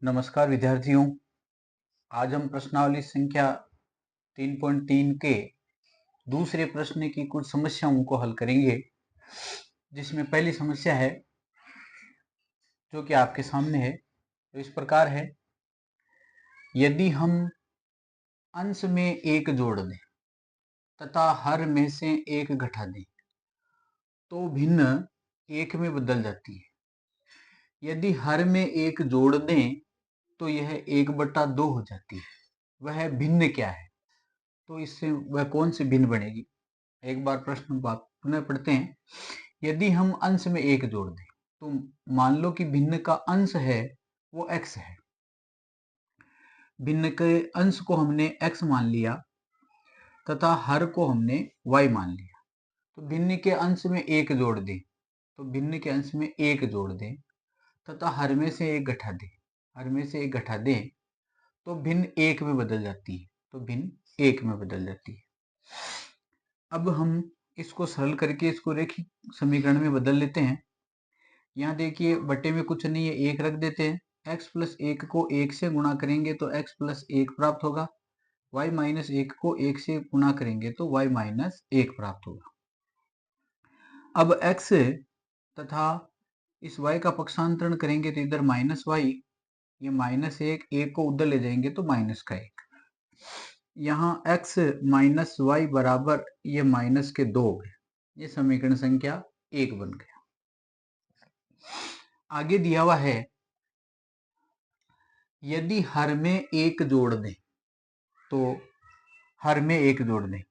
नमस्कार विद्यार्थियों। आज हम प्रश्नावली संख्या 3.3 के दूसरे प्रश्न की कुछ समस्याओं को हल करेंगे, जिसमें पहली समस्या है जो कि आपके सामने है। तो इस प्रकार है, यदि हम अंश में एक जोड़ दें तथा हर में से एक घटा दें तो भिन्न एक में बदल जाती है। यदि हर में एक जोड़ दें तो यह 1/2 हो जाती है। वह भिन्न क्या है? तो इससे वह कौन सी भिन्न बनेगी? एक बार प्रश्न पुनः पढ़ते हैं। यदि हम अंश में एक जोड़ दें तो मान लो कि भिन्न का अंश है वो x है। भिन्न के अंश को हमने x मान लिया तथा हर को हमने y मान लिया। तो भिन्न के अंश में एक जोड़ दें तो भिन्न के अंश में एक जोड़ दें तथा हर में से एक घटा दें, हर में से एक घटा दें तो भिन्न एक में बदल जाती है। तो भिन्न एक में बदल जाती है। अब हम इसको सरल करके इसको रेखिक समीकरण में बदल लेते हैं। यहाँ देखिए बटे में कुछ नहीं है, एक रख देते हैं। x प्लस 1 को 1 से गुणा करेंगे तो x प्लस 1 प्राप्त होगा। y माइनस 1 को 1 से गुणा करेंगे तो y माइनस 1 प्राप्त होगा। अब x तथा इस y का पक्षांतरण करेंगे तो इधर माइनस y, ये माइनस 1, 1 को उधर ले जाएंगे तो माइनस का 1। यहाँ x माइनस y बराबर ये माइनस के 2 हो गए। ये समीकरण संख्या 1 बन गया। आगे दिया हुआ है, यदि हर में एक जोड़ दें तो हर में एक जोड़ दें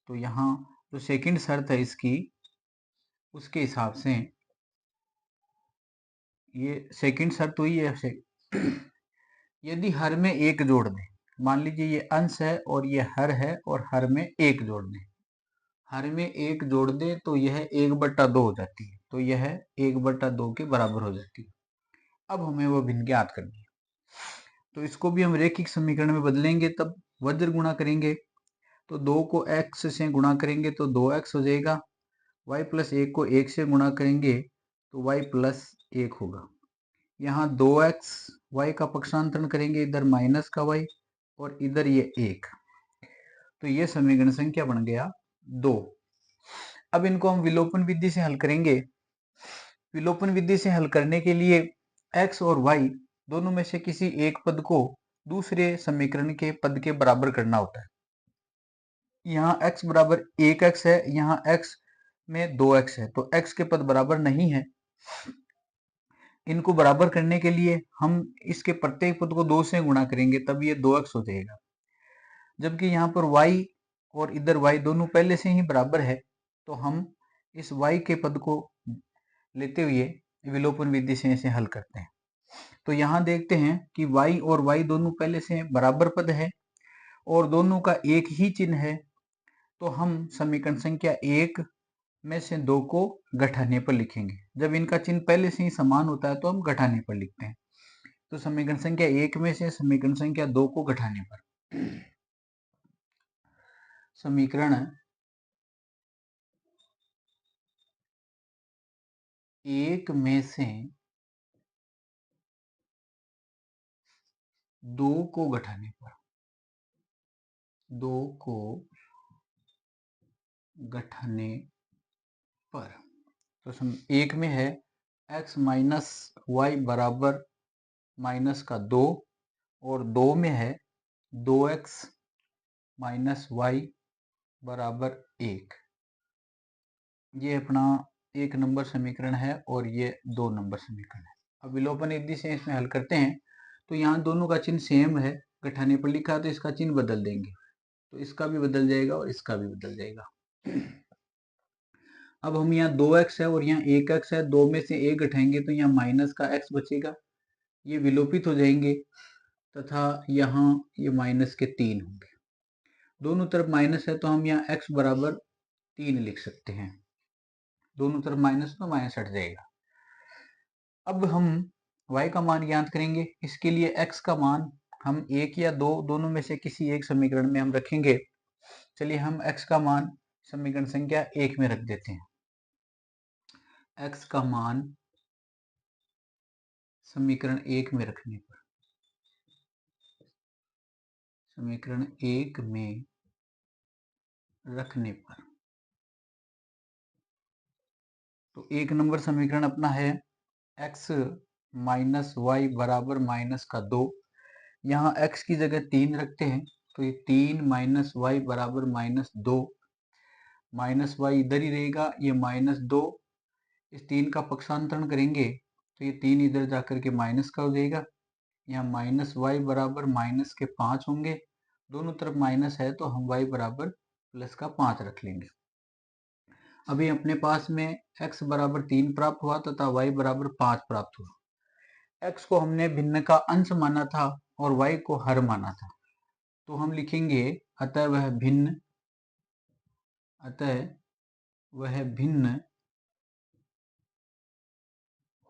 तो यहाँ जो सेकंड शर्त है इसकी, उसके हिसाब से ये सेकंड शर्त हुई है। यदि हर में एक जोड़ दें, मान लीजिए ये अंश है और ये हर है और हर में एक जोड़ दें, हर में एक जोड़ दें तो यह 1/2 हो जाती है। तो यह 1/2 के बराबर हो जाती है। अब हमें वो भिन्न ज्ञात करनी है। तो इसको भी हम रेखिक समीकरण में बदलेंगे, तब वज्र गुणा करेंगे तो 2 को x से गुणा करेंगे तो 2x हो जाएगा। y प्लस 1 को 1 से गुणा करेंगे तो y प्लस 1 होगा। यहाँ 2x, y का पक्षांतरण करेंगे, इधर माइनस का y और इधर ये 1। तो ये समीकरण संख्या बन गया 2। अब इनको हम विलोपन विधि से हल करेंगे। विलोपन विधि से हल करने के लिए x और y दोनों में से किसी एक पद को दूसरे समीकरण के पद के बराबर करना होता है। यहाँ x बराबर 1x है, यहाँ x में 2x है, तो x के पद बराबर नहीं है। इनको बराबर करने के लिए हम इसके प्रत्येक पद को 2 से गुणा करेंगे, तब ये 2x हो जाएगा। जबकि यहाँ पर y और इधर y दोनों पहले से ही बराबर है, तो हम इस y के पद को लेते हुए विलोपन विधि से इसे हल करते हैं। तो यहाँ देखते हैं कि y और y दोनों पहले से बराबर पद है और दोनों का एक ही चिन्ह है। तो हम समीकरण संख्या 1 में से 2 को घटाने पर लिखेंगे। जब इनका चिन्ह पहले से ही समान होता है तो हम घटाने पर लिखते हैं। तो समीकरण संख्या 1 में से समीकरण संख्या 2 को घटाने पर समीकरण 1 में से 2 को घटाने पर, 2 को घटाने पर, तो 1 में है x माइनस वाई बराबर माइनस का 2 और 2 में है 2x माइनस वाई बराबर 1। ये अपना 1 नंबर समीकरण है और ये 2 नंबर समीकरण है। अब विलोपन विधि से इसमें हल करते हैं तो यहाँ दोनों का चिन्ह सेम है, घटाने पर लिखा तो इसका चिन्ह बदल देंगे, तो इसका भी बदल जाएगा और इसका भी बदल जाएगा। अब हम यहाँ 2x है और यहाँ 1x है, 2 में से 1 घटाएंगे तो यहाँ माइनस का x बचेगा, ये विलोपित हो जाएंगे तथा यहाँ ये माइनस के 3 होंगे। दोनों तरफ माइनस है तो हम यहाँ x बराबर 3 लिख सकते हैं। दोनों तरफ माइनस तो माइनस हट जाएगा। अब हम y का मान ज्ञात करेंगे। इसके लिए x का मान हम 1 या 2 दोनों में से किसी एक समीकरण में हम रखेंगे। चलिए हम x का मान समीकरण संख्या 1 में रख देते हैं। x का मान समीकरण 1 में रखने पर समीकरण 1 में रखने पर, तो 1 नंबर समीकरण अपना है x माइनस वाई बराबर माइनस का 2। यहाँ x की जगह 3 रखते हैं, तो ये 3 माइनस वाई बराबर माइनस 2। माइनस वाई इधर ही रहेगा, ये माइनस 2। इस 3 का पक्षांतरण करेंगे तो ये 3 इधर जाकर के माइनस का हो जाएगा। यहाँ माइनस वाई बराबर माइनस के 5 होंगे, दोनों तरफ माइनस है तो हम y बराबर प्लस का 5 रख लेंगे। अभी अपने पास में x बराबर 3 प्राप्त हुआ तथा y बराबर 5 प्राप्त हुआ। x को हमने भिन्न का अंश माना था और y को हर माना था, तो हम लिखेंगे अतः वह भिन्न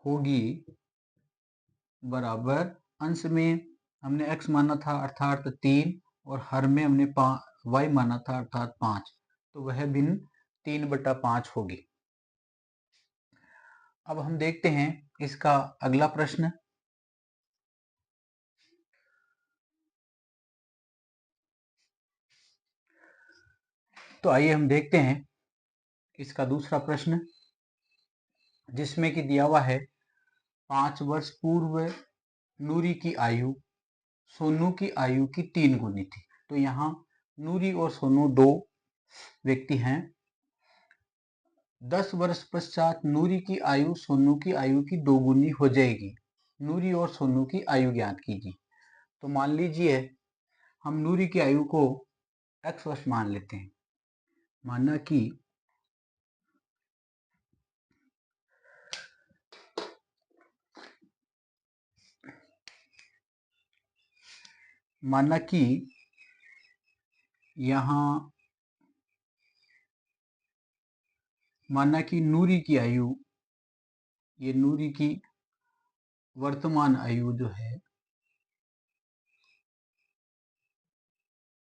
होगी बराबर, अंश में हमने x माना था अर्थात 3 और हर में हमने y माना था अर्थात 5, तो वह भिन्न 3/5 होगी। अब हम देखते हैं इसका अगला प्रश्न। तो आइए हम देखते हैं इसका दूसरा प्रश्न, जिसमें कि दिया हुआ है 5 वर्ष पूर्व नूरी की आयु सोनू की आयु की 3 गुनी थी। तो यहाँ नूरी और सोनू दो व्यक्ति हैं। 10 वर्ष पश्चात नूरी की आयु सोनू की आयु की 2 गुनी हो जाएगी। नूरी और सोनू की आयु ज्ञात कीजिए। तो मान लीजिए हम नूरी की आयु को x वर्ष मान लेते हैं। माना कि यहाँ माना कि नूरी की आयु, ये नूरी की वर्तमान आयु जो है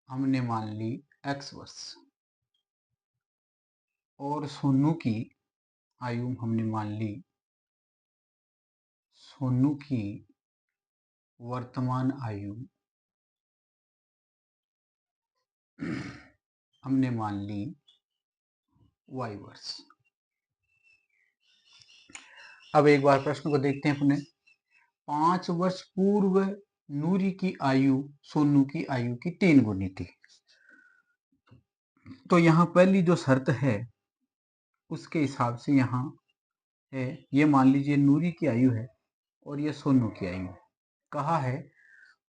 हमने मान ली x वर्ष, और सोनू की आयु हमने मान ली, सोनू की वर्तमान आयु हमने मान ली y वर्ष। अब एक बार प्रश्न को देखते हैं अपने। 5 वर्ष पूर्व नूरी की आयु सोनू की आयु की 3 गुनी थी। तो यहाँ पहली जो शर्त है उसके हिसाब से यहाँ है, ये मान लीजिए नूरी की आयु है और ये सोनू की आयु है। कहा है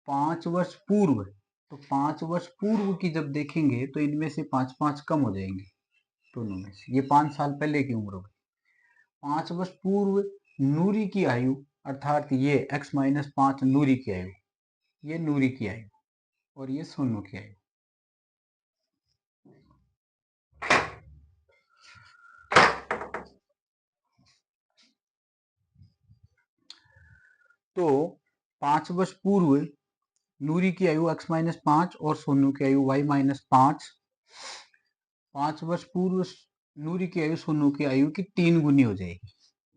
5 वर्ष पूर्व, तो 5 वर्ष पूर्व की जब देखेंगे तो इनमें से 5-5 कम हो जाएंगे दोनों में से, ये 5 साल पहले की उम्र होगी। 5 वर्ष पूर्व नूरी की आयु अर्थात ये x माइनस 5 नूरी की आयु, ये नूरी की आयु और ये सोनू की आयु। तो 5 वर्ष पूर्व नूरी की आयु x माइनस 5 और सोनू की आयु y माइनस 5। 5 वर्ष पूर्व नूरी की आयु सोनू की आयु की 3 गुनी हो जाएगी।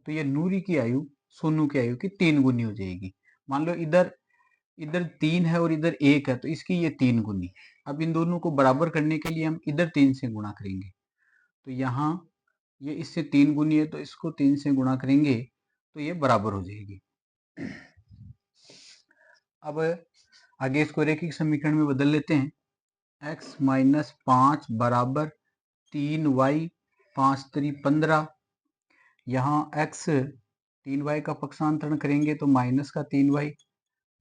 तो ये नूरी की आयु सोनू की आयु की 3 गुनी हो जाएगी। मान लो इधर 3 है और इधर 1 है, तो इसकी ये 3 गुनी। अब इन दोनों को बराबर करने के लिए हम इधर 3 से गुणा करेंगे। तो यहाँ ये इससे 3 गुनी है, तो इसको 3 से गुणा करेंगे तो ये बराबर हो जाएगी। अब आगे इसको रैखिक समीकरण में बदल लेते हैं। x माइनस 5 बराबर 3y 5 3 15। यहाँ x 3y का पक्षांतरण करेंगे तो माइनस का 3y,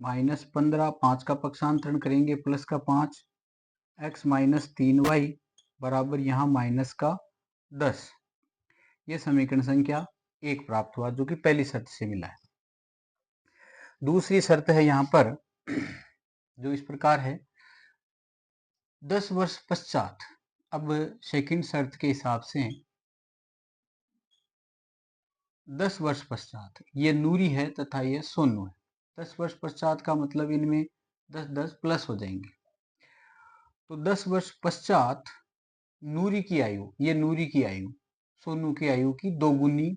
माइनस 15 5 का पक्षांतरण करेंगे प्लस का 5, x माइनस 3y बराबर यहाँ माइनस का 10। ये समीकरण संख्या 1 प्राप्त हुआ, जो कि पहली शर्त से मिला है। दूसरी शर्त है यहाँ पर जो इस प्रकार है, 10 वर्ष पश्चात। अब सेकंड शर्त के हिसाब से 10 वर्ष पश्चात ये नूरी है तथा ये सोनू है। 10 वर्ष पश्चात का मतलब इनमें 10-10 प्लस हो जाएंगे। तो 10 वर्ष पश्चात नूरी की आयु, ये नूरी की आयु सोनू की आयु की 2 गुनी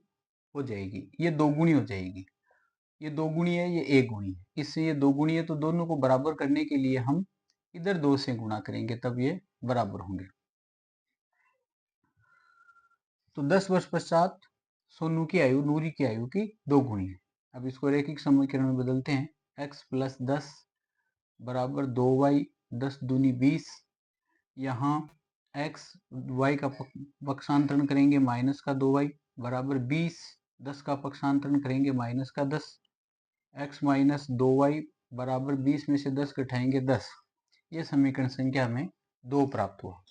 हो जाएगी। ये 2 गुनी हो जाएगी। ये 2 गुनी है, ये 1 गुनी है। इससे ये 2 गुनी है, तो दोनों को बराबर करने के लिए हम इधर 2 से गुणा करेंगे तब ये बराबर होंगे। तो 10 वर्ष पश्चात सोनू की आयु नूरी की आयु की 2 गुनी है। अब इसको रैखिक समीकरण में बदलते हैं। x प्लस 10 बराबर 2y, 10 दूनी 20। यहाँ x y का पक्षांतरण करेंगे माइनस का 2y बराबर 20, 10 का पक्षांतरण करेंगे माइनस का 10, x माइनस 2y बराबर 20 में से 10 घटाएंगे 10। ये समीकरण संख्या हमें 2 प्राप्त हुआ।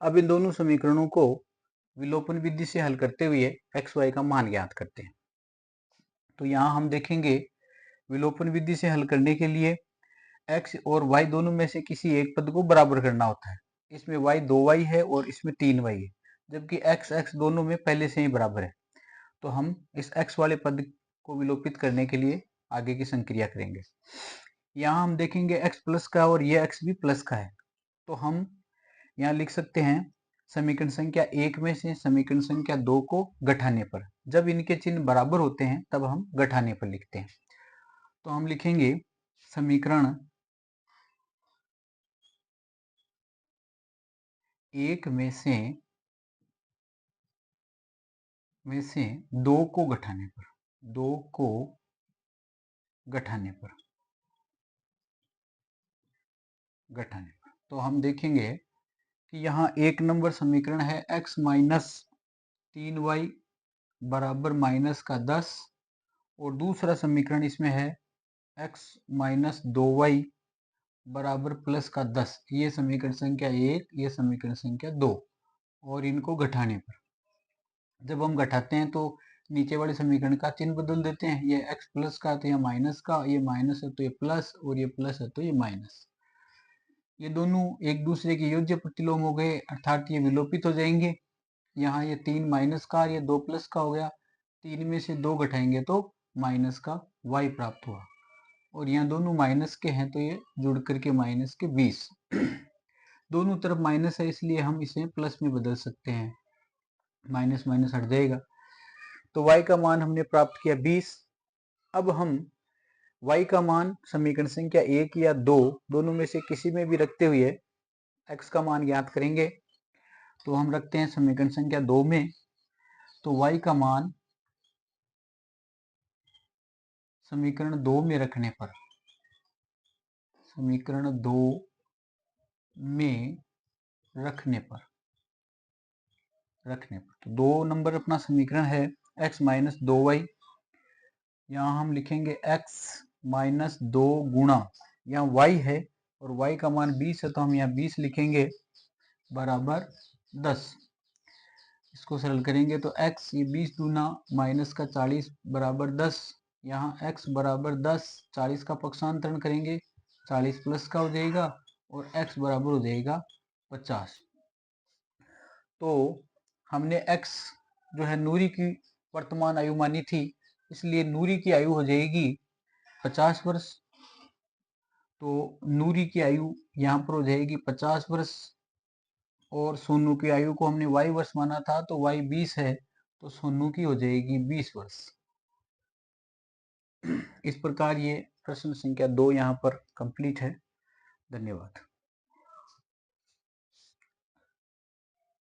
अब इन दोनों समीकरणों को विलोपन विधि से हल करते हुए एक्स वाई का मान ज्ञात करते हैं। तो यहाँ हम देखेंगे विलोपन विधि से हल करने के लिए x और y दोनों में से किसी एक पद को बराबर करना होता है। इसमें y 2y है और इसमें 3y है, जबकि x दोनों में पहले से ही बराबर है। तो हम इस x वाले पद को विलोपित करने के लिए आगे की संक्रिया करेंगे। यहाँ हम देखेंगे x प्लस का और ये x भी प्लस का है, तो हम यहाँ लिख सकते हैं समीकरण संख्या 1 में से समीकरण संख्या 2 को घटाने पर। जब इनके चिन्ह बराबर होते हैं तब हम घटाने पर लिखते हैं। तो हम लिखेंगे समीकरण 1 में से 2 को घटाने पर, 2 को घटाने पर तो हम देखेंगे कि यहाँ 1 नंबर समीकरण है x माइनस 3y बराबर माइनस का 10 और दूसरा समीकरण इसमें है x माइनस 2y बराबर प्लस का 10। ये समीकरण संख्या 1, ये समीकरण संख्या 2, और इनको घटाने पर जब हम घटाते हैं तो नीचे वाले समीकरण का चिन्ह बदल देते हैं। ये x प्लस का तो ये माइनस का, ये माइनस है तो ये प्लस, और ये प्लस है तो ये माइनस। ये दोनों एक दूसरे के योज्य प्रतिलोम हो गए, अर्थात ये विलोपित हो जाएंगे। यहाँ ये 3 माइनस का, ये 2 प्लस का हो गया। 3 में से 2 घटाएंगे तो माइनस का y प्राप्त हुआ, और यहाँ दोनों माइनस के हैं तो ये जुड़ करके माइनस के 20। दोनों तरफ माइनस है इसलिए हम इसे प्लस में बदल सकते हैं, माइनस माइनस हट जाएगा। तो y का मान हमने प्राप्त किया 20। अब हम y का मान समीकरण संख्या 1 या 2 दोनों में से किसी में भी रखते हुए x का मान ज्ञात करेंगे। तो हम रखते हैं समीकरण संख्या 2 में, तो y का मान समीकरण 2 में रखने पर, समीकरण 2 में रखने पर तो 2 नंबर अपना समीकरण है x माइनस 2y। यहाँ हम लिखेंगे x माइनस 2 गुणा, यहाँ y है और y का मान 20 है तो हम यहाँ 20 लिखेंगे बराबर 10। इसको सरल करेंगे तो x ये 20 दूना माइनस का 40 बराबर 10। यहाँ x बराबर 10, 40 का पक्षांतरण करेंगे 40 प्लस का हो जाएगा और x बराबर हो जाएगा 50। तो हमने x जो है नूरी की वर्तमान आयु मानी थी, इसलिए नूरी की आयु हो जाएगी 50 वर्ष। तो नूरी की आयु यहाँ पर हो जाएगी 50 वर्ष, और सोनू की आयु को हमने y वर्ष माना था तो y 20 है, तो सोनू की हो जाएगी 20 वर्ष। इस प्रकार ये प्रश्न संख्या 2 यहाँ पर कंप्लीट है। धन्यवाद।